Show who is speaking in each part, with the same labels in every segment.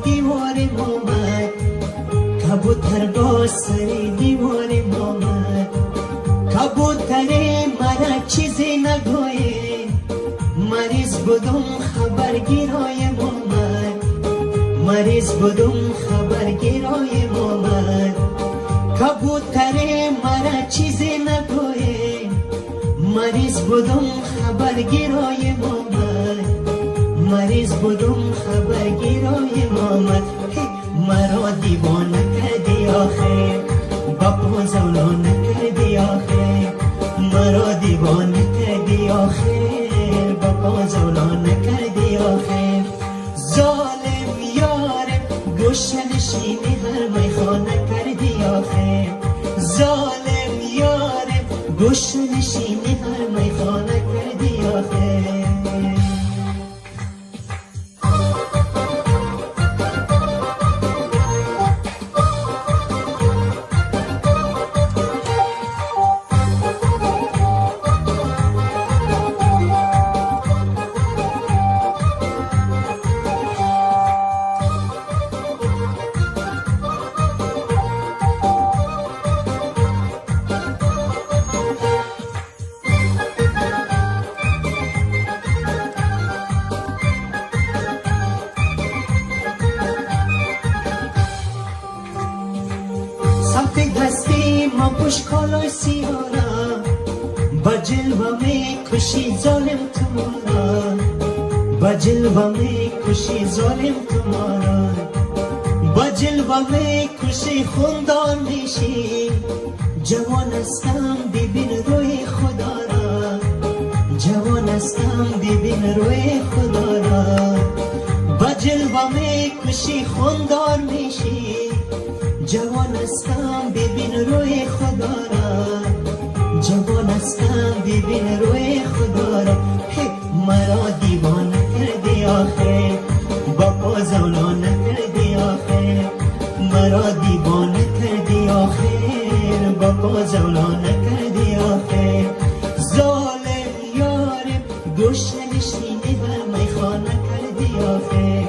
Speaker 1: دیوارم آمد، کبوتر با سر دیوارم آمد. کبوتر مرا چیزی نگوی، مریض بودم خبرگیرایم آمد، مریض بودم خبرگیرایم آمد. کبوتر مرا چیزی نگوی، مریض بودم خبرگیرایم آمد، مریض بودم خبرگیرایم آمد. مرا دیوانه کردی آخه، با پوزولانه کردی آخه، مرا دیوانه کردی آخه، با پوزولانه کردی آخه. ظالم یارم گوشه نشینی هر میخانه کردی آخه، ظالم یارم گوشه نشینی هر میخانه کردی آخه. سمت دستی ما پشکالای سیارا، با جلوه می کشی ظالم تمارا، با جلوه می کشی ظالم تمارا، با جلوه می کشی خوندان میشی. جوان استم ببین روی خدا را، جوان استم ببین روی خدا را. با جلوه می کشی خوندان میشی، جوان استم ببین روی خدا را، جوان استم ببین روی خدا را. مرا دیوانه کردی آخه، با پازولانه کردی آخه، مرا دیوانه کردی آخه، با پازولانه کردی آخه. ظالم یارم گوشه نشینی بر میخانه کردی آخه،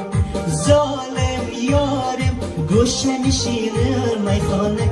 Speaker 1: ظالم یارم گوشه نشینی بر میخانه